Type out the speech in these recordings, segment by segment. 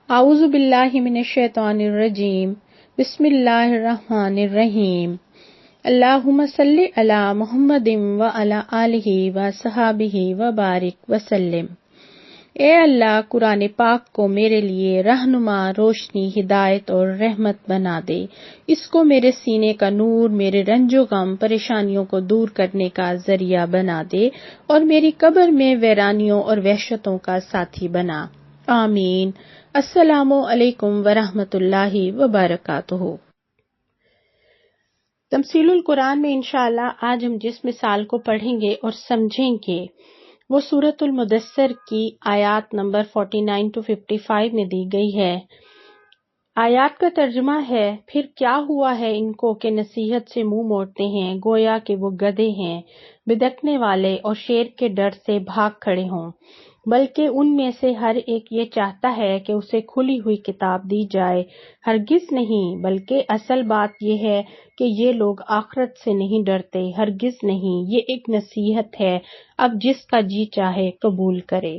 اعوذ باللہ من الشیطان الرجیم بسم اللہ الرحمن الرحیم اللہم صلی علی محمد وعلی آلہ وصحابہ وبارک وسلم۔ اے اللہ، قرآن پاک کو میرے لیے رہنما، روشنی، ہدایت اور رحمت بنا دے۔ اس کو میرے سینے کا نور، میرے رنج و غم، پریشانیوں کو دور کرنے کا ذریعہ بنا دے اور میری قبر میں ویرانیوں اور وحشتوں کا ساتھی بنا۔ آمین۔ السلام علیکم ورحمۃ اللہ وبرکاتہ۔ تمثیل القرآن میں انشاءاللہ آج ہم جس مثال کو پڑھیں گے اور سمجھیں گے وہ سورۃ المدثر کی آیات نمبر 49 to 55 میں دی گئی ہے۔ آیات کا ترجمہ ہے، پھر کیا ہوا ہے ان کو کہ نصیحت سے منہ موڑتے ہیں، گویا کہ وہ گدھے ہیں، بدکنے والے اور شیر کے ڈر سے بھاگ کھڑے ہوں، بلکہ ان میں سے ہر ایک یہ چاہتا ہے کہ اسے کھلی ہوئی کتاب دی جائے۔ ہرگز نہیں، بلکہ اصل بات یہ ہے کہ یہ لوگ آخرت سے نہیں ڈرتے۔ ہرگز نہیں، یہ ایک نصیحت ہے، اب جس کا جی چاہے قبول کرے۔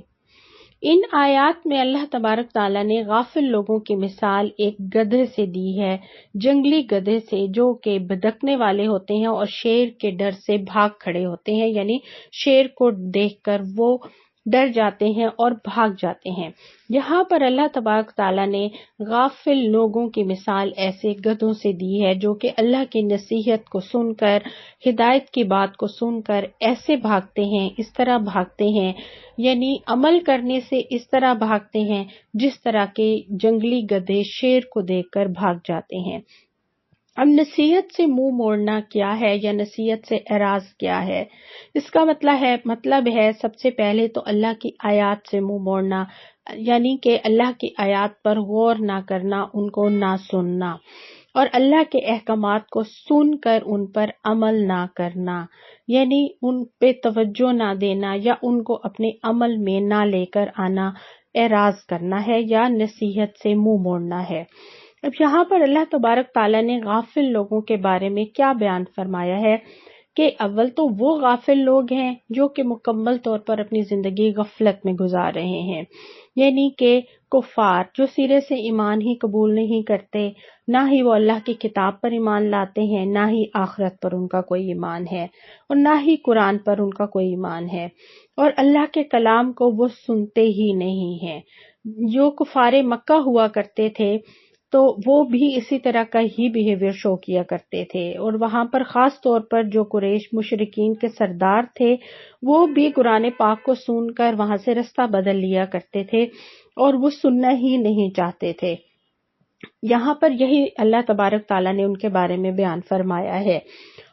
ان آیات میں اللہ تبارک تعالیٰ نے غافل لوگوں کی مثال ایک گدھے سے دی ہے، جنگلی گدھے سے، جو کہ بھدکنے والے ہوتے ہیں اور شیر کے ڈر سے بھاگ کھڑے ہوتے ہیں، یعنی شیر کو دیکھ کر وہ ڈر جاتے ہیں اور بھاگ جاتے ہیں۔ یہاں پر اللہ تبارک تعالیٰ نے غافل لوگوں کی مثال ایسے گدھوں سے دی ہے جو کہ اللہ کی نصیحت کو سن کر، ہدایت کی بات کو سن کر ایسے بھاگتے ہیں، اس طرح بھاگتے ہیں، یعنی عمل کرنے سے اس طرح بھاگتے ہیں جس طرح کے جنگلی گدھے شیر کو دیکھ کر بھاگ جاتے ہیں۔ اب نصیحت سے منہ موڑنا کیا ہے یا نصیحت سے اعراض کیا ہے؟ اس کا مطلب ہے سب سے پہلے تو اللہ کی آیات سے منہ موڑنا، یعنی کہ اللہ کی آیات پر غور نہ کرنا، ان کو نہ سننا اور اللہ کے احکامات کو سن کر ان پر عمل نہ کرنا، یعنی ان پہ توجہ نہ دینا یا ان کو اپنے عمل میں نہ لے کر آنا، اعراض کرنا ہے یا نصیحت سے منہ موڑنا ہے۔ اب یہاں پر اللہ تبارک تعالیٰ نے غافل لوگوں کے بارے میں کیا بیان فرمایا ہے کہ اول تو وہ غافل لوگ ہیں جو کہ مکمل طور پر اپنی زندگی غفلت میں گزار رہے ہیں، یعنی کہ کفار جو سرے سے ایمان ہی قبول نہیں کرتے، نہ ہی وہ اللہ کی کتاب پر ایمان لاتے ہیں، نہ ہی آخرت پر ان کا کوئی ایمان ہے اور نہ ہی قرآن پر ان کا کوئی ایمان ہے، اور اللہ کے کلام کو وہ سنتے ہی نہیں ہیں۔ جو کفار مکہ ہوا کرتے تھے تو وہ بھی اسی طرح کا ہی بیہیویئر شو کیا کرتے تھے، اور وہاں پر خاص طور پر جو قریش مشرکین کے سردار تھے وہ بھی قرآن پاک کو سن کر وہاں سے رستہ بدل لیا کرتے تھے اور وہ سننا ہی نہیں چاہتے تھے۔ یہاں پر یہی اللہ تبارک تعالیٰ نے ان کے بارے میں بیان فرمایا ہے،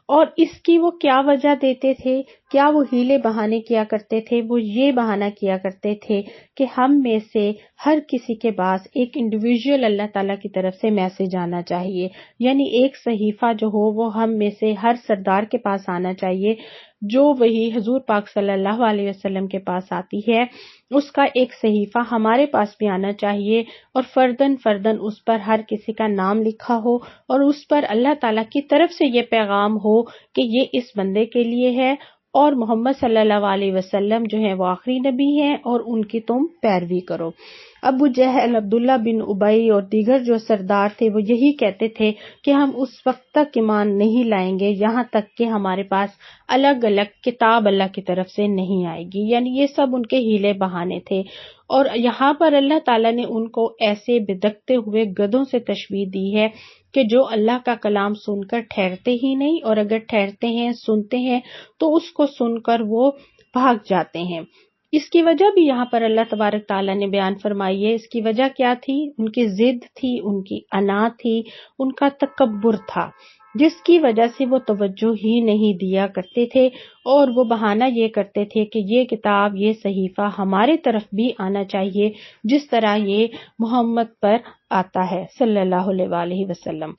اور اس کی وہ کیا وجہ دیتے تھے، کیا وہ ہیلے بہانے کیا کرتے تھے؟ وہ یہ بہانہ کیا کرتے تھے کہ ہم میں سے ہر کسی کے پاس ایک انڈیویجول اللہ تعالیٰ کی طرف سے میسج آنا چاہیے، یعنی ایک صحیفہ جو ہو وہ ہم میں سے ہر سردار کے پاس آنا چاہیے، جو وہی حضور پاک صلی اللہ علیہ وسلم کے پاس آتی ہے، اس کا ایک صحیفہ ہمارے پاس بھی آنا چاہیے، اور فرداً اس پر ہر کسی کا نام لکھا ہو اور اس پر اللہ تعالیٰ کی طرف سے یہ پیغام ہو کہ یہ اس بندے کے لیے ہے اور محمد صلی اللہ علیہ وسلم جو ہیں وہ آخری نبی ہیں اور ان کی تم پیروی کرو۔ ابو جہل، عبداللہ بن ابی اور دیگر جو سردار تھے وہ یہی کہتے تھے کہ ہم اس وقت تک ایمان نہیں لائیں گے یہاں تک کہ ہمارے پاس الگ الگ کتاب اللہ کی طرف سے نہیں آئے گی، یعنی یہ سب ان کے ہیلے بہانے تھے۔ اور یہاں پر اللہ تعالیٰ نے ان کو ایسے بدکتے ہوئے گدھوں سے تشبیہ دی ہے کہ جو اللہ کا کلام سن کر ٹھہرتے ہی نہیں، اور اگر ٹھہرتے ہیں، سنتے ہیں تو اس کو سن کر وہ بھاگ جاتے ہیں۔ اس کی وجہ بھی یہاں پر اللہ تبارک تعالیٰ نے بیان فرمائی ہے۔ اس کی وجہ کیا تھی؟ ان کی ضد تھی، ان کی انا تھی، ان کا تکبر تھا، جس کی وجہ سے وہ توجہ ہی نہیں دیا کرتے تھے، اور وہ بہانہ یہ کرتے تھے کہ یہ کتاب، یہ صحیفہ ہمارے طرف بھی آنا چاہیے جس طرح یہ محمد پر آتا ہے صلی اللہ علیہ وآلہ وسلم۔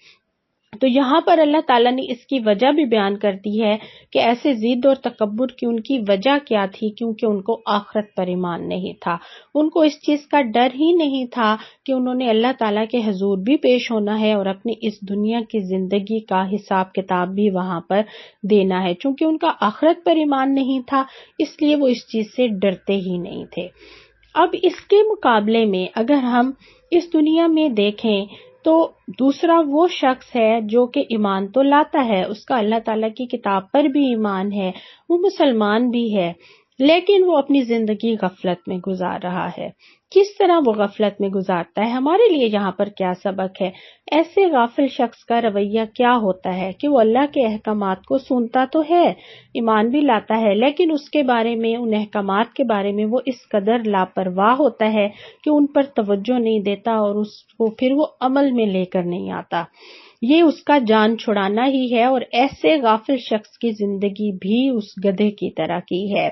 تو یہاں پر اللہ تعالیٰ نے اس کی وجہ بھی بیان کر دی ہے کہ ایسے ضد اور تکبر کی ان کی وجہ کیا تھی، کیونکہ ان کو آخرت پر ایمان نہیں تھا، ان کو اس چیز کا ڈر ہی نہیں تھا کہ انہوں نے اللہ تعالیٰ کے حضور بھی پیش ہونا ہے اور اپنی اس دنیا کی زندگی کا حساب کتاب بھی وہاں پر دینا ہے۔ چونکہ ان کا آخرت پر ایمان نہیں تھا، اس لیے وہ اس چیز سے ڈرتے ہی نہیں تھے۔ اب اس کے مقابلے میں اگر ہم اس دنیا میں دیکھیں تو دوسرا وہ شخص ہے جو کہ ایمان تو لاتا ہے، اس کا اللہ تعالیٰ کی کتاب پر بھی ایمان ہے، وہ مسلمان بھی ہے، لیکن وہ اپنی زندگی غفلت میں گزار رہا ہے۔ کس طرح وہ غفلت میں گزارتا ہے؟ ہمارے لیے یہاں پر کیا سبق ہے؟ ایسے غافل شخص کا رویہ کیا ہوتا ہے کہ وہ اللہ کے احکامات کو سنتا تو ہے، ایمان بھی لاتا ہے، لیکن اس کے بارے میں، ان احکامات کے بارے میں وہ اس قدر لاپرواہ ہوتا ہے کہ ان پر توجہ نہیں دیتا اور اس کو پھر وہ عمل میں لے کر نہیں آتا۔ یہ اس کا جان چھڑانا ہی ہے، اور ایسے غافل شخص کی زندگی بھی اس گدھے کی طرح کی ہے۔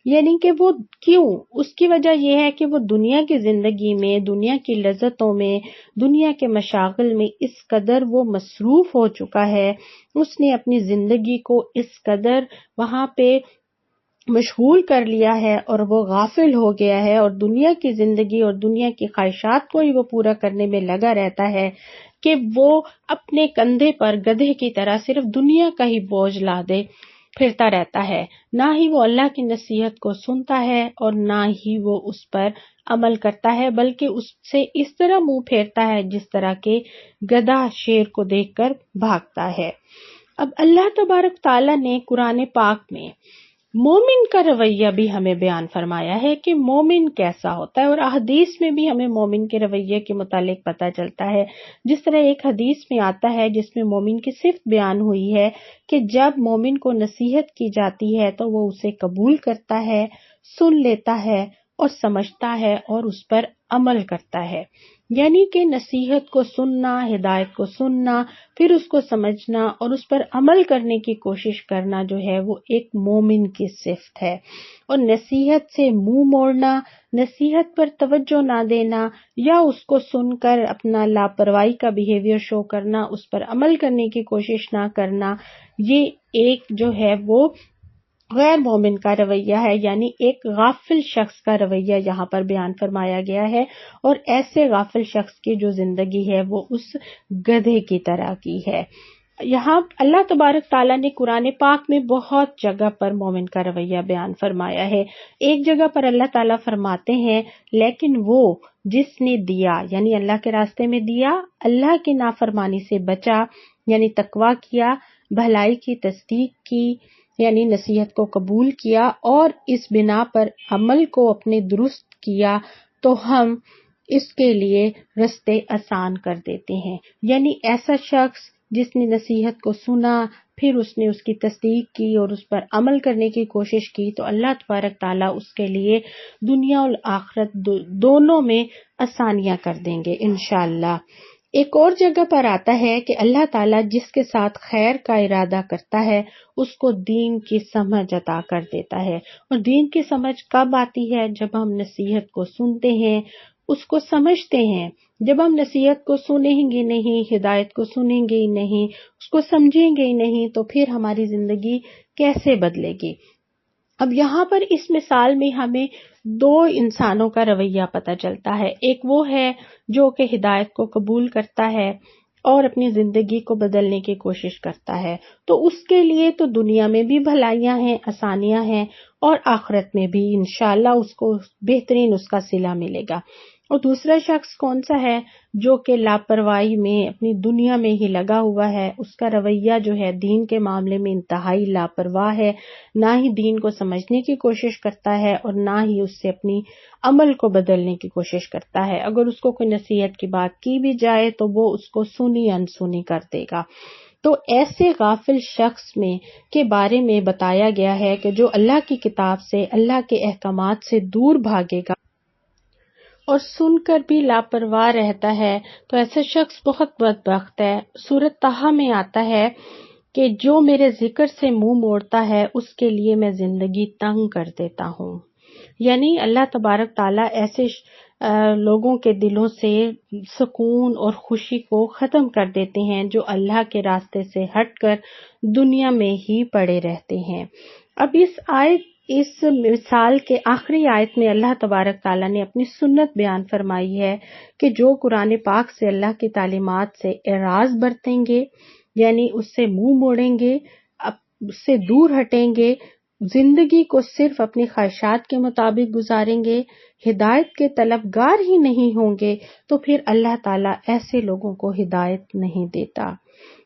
یعنی کہ وہ کیوں؟ اس کی وجہ یہ ہے کہ وہ دنیا کی زندگی میں، دنیا کی لذتوں میں، دنیا کے مشاغل میں اس قدر وہ مصروف ہو چکا ہے، اس نے اپنی زندگی کو اس قدر وہاں پہ مشغول کر لیا ہے اور وہ غافل ہو گیا ہے، اور دنیا کی زندگی اور دنیا کی خواہشات کو ہی وہ پورا کرنے میں لگا رہتا ہے کہ وہ اپنے کندھے پر گدھے کی طرح صرف دنیا کا ہی بوجھ لادے پھرتا رہتا ہے، نہ ہی وہ اللہ کی نصیحت کو سنتا ہے اور نہ ہی وہ اس پر عمل کرتا ہے، بلکہ اس سے اس طرح منہ پھیرتا ہے جس طرح کے گدھا شیر کو دیکھ کر بھاگتا ہے۔ اب اللہ تبارک تعالیٰ نے قرآن پاک میں مومن کا رویہ بھی ہمیں بیان فرمایا ہے کہ مومن کیسا ہوتا ہے، اور حدیث میں بھی ہمیں مومن کے رویے کے متعلق پتہ چلتا ہے۔ جس طرح ایک حدیث میں آتا ہے جس میں مومن کی صفت بیان ہوئی ہے کہ جب مومن کو نصیحت کی جاتی ہے تو وہ اسے قبول کرتا ہے، سن لیتا ہے اور سمجھتا ہے اور اس پر عمل کرتا ہے۔ یعنی کہ نصیحت کو سننا، ہدایت کو سننا، پھر اس کو سمجھنا اور اس پر عمل کرنے کی کوشش کرنا جو ہے وہ ایک مومن کی صفت ہے۔ اور نصیحت سے منہ موڑنا، نصیحت پر توجہ نہ دینا یا اس کو سن کر اپنا لاپرواہی کا بیہیویئر شو کرنا، اس پر عمل کرنے کی کوشش نہ کرنا، یہ ایک جو ہے وہ غیر مومن کا رویہ ہے، یعنی ایک غافل شخص کا رویہ یہاں پر بیان فرمایا گیا ہے، اور ایسے غافل شخص کی جو زندگی ہے وہ اس گدھے کی طرح کی ہے۔ یہاں اللہ تبارک تعالیٰ نے قرآن پاک میں بہت جگہ پر مومن کا رویہ بیان فرمایا ہے۔ ایک جگہ پر اللہ تعالیٰ فرماتے ہیں لیکن وہ جس نے دیا، یعنی اللہ کے راستے میں دیا، اللہ کی نافرمانی سے بچا، یعنی تقویٰ کیا، بھلائی کی تصدیق کی، یعنی نصیحت کو قبول کیا اور اس بنا پر عمل کو اپنے درست کیا، تو ہم اس کے لیے رستے آسان کر دیتے ہیں۔ یعنی ایسا شخص جس نے نصیحت کو سنا، پھر اس نے اس کی تصدیق کی اور اس پر عمل کرنے کی کوشش کی، تو اللہ تبارک تعالیٰ اس کے لیے دنیا اور آخرت دونوں میں آسانیاں کر دیں گے انشاءاللہ۔ ایک اور جگہ پر آتا ہے کہ اللہ تعالیٰ جس کے ساتھ خیر کا ارادہ کرتا ہے اس کو دین کی سمجھ عطا کر دیتا ہے، اور دین کی سمجھ کب آتی ہے؟ جب ہم نصیحت کو سنتے ہیں، اس کو سمجھتے ہیں۔ جب ہم نصیحت کو سنیں گے نہیں، ہدایت کو سنیں گے ہی نہیں، اس کو سمجھیں گے ہی نہیں، تو پھر ہماری زندگی کیسے بدلے گی؟ اب یہاں پر اس مثال میں ہمیں دو انسانوں کا رویہ پتہ چلتا ہے۔ ایک وہ ہے جو کہ ہدایت کو قبول کرتا ہے اور اپنی زندگی کو بدلنے کی کوشش کرتا ہے، تو اس کے لیے تو دنیا میں بھی بھلائیاں ہیں، آسانیاں ہیں، اور آخرت میں بھی انشاءاللہ اس کو بہترین اس کا صلہ ملے گا۔ اور دوسرا شخص کون سا ہے؟ جو کہ لاپرواہی میں اپنی دنیا میں ہی لگا ہوا ہے، اس کا رویہ جو ہے دین کے معاملے میں انتہائی لاپرواہ ہے، نہ ہی دین کو سمجھنے کی کوشش کرتا ہے اور نہ ہی اس سے اپنی عمل کو بدلنے کی کوشش کرتا ہے۔ اگر اس کو کوئی نصیحت کی بات کی بھی جائے تو وہ اس کو سنی انسنی کر دے گا۔ تو ایسے غافل شخص میں کے بارے میں بتایا گیا ہے کہ جو اللہ کی کتاب سے، اللہ کے احکامات سے دور بھاگے گا اور سن کر بھی لاپرواہ رہتا ہے، تو ایسا شخص بہت بدبخت ہے۔ سورۃ طٰہٰ میں آتا ہے کہ جو میرے ذکر سے منہ موڑتا ہے اس کے لیے میں زندگی تنگ کر دیتا ہوں۔ یعنی اللہ تبارک تعالیٰ ایسے لوگوں کے دلوں سے سکون اور خوشی کو ختم کر دیتے ہیں جو اللہ کے راستے سے ہٹ کر دنیا میں ہی پڑے رہتے ہیں۔ اب اس مثال کے آخری آیت میں اللہ تبارک تعالیٰ نے اپنی سنت بیان فرمائی ہے کہ جو قرآن پاک سے، اللہ کی تعلیمات سے اعراض برتیں گے، یعنی اس سے منہ موڑیں گے، اس سے دور ہٹیں گے، زندگی کو صرف اپنی خواہشات کے مطابق گزاریں گے، ہدایت کے طلبگار ہی نہیں ہوں گے، تو پھر اللہ تعالیٰ ایسے لوگوں کو ہدایت نہیں دیتا۔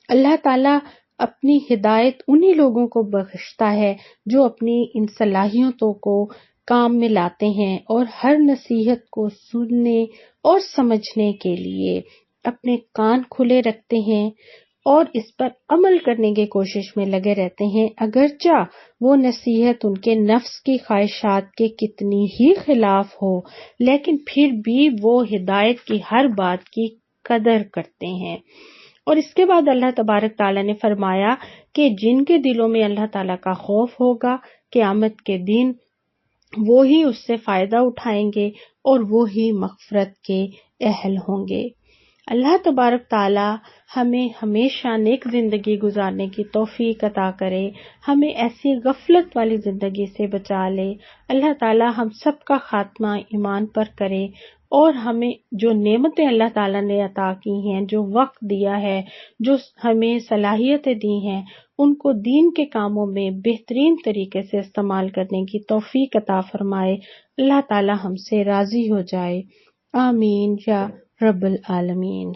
اللہ تعالیٰ اپنی ہدایت انہی لوگوں کو بخشتا ہے جو اپنی ان صلاحیتوں کو کام میں لاتے ہیں اور ہر نصیحت کو سننے اور سمجھنے کے لیے اپنے کان کھلے رکھتے ہیں اور اس پر عمل کرنے کی کوشش میں لگے رہتے ہیں، اگرچہ وہ نصیحت ان کے نفس کی خواہشات کے کتنی ہی خلاف ہو، لیکن پھر بھی وہ ہدایت کی ہر بات کی قدر کرتے ہیں۔ اور اس کے بعد اللہ تبارک تعالیٰ نے فرمایا کہ جن کے دلوں میں اللہ تعالیٰ کا خوف ہوگا، قیامت کے دن وہی اس سے فائدہ اٹھائیں گے اور وہی مغفرت کے اہل ہوں گے۔ اللہ تبارک تعالیٰ ہمیں ہمیشہ نیک زندگی گزارنے کی توفیق عطا کرے، ہمیں ایسی غفلت والی زندگی سے بچا لے۔ اللہ تعالیٰ ہم سب کا خاتمہ ایمان پر کرے اور ہمیں جو نعمتیں اللہ تعالیٰ نے عطا کی ہیں، جو وقت دیا ہے، جو ہمیں صلاحیتیں دی ہیں، ان کو دین کے کاموں میں بہترین طریقے سے استعمال کرنے کی توفیق عطا فرمائے۔ اللہ تعالیٰ ہم سے راضی ہو جائے، آمین یا رب العالمین۔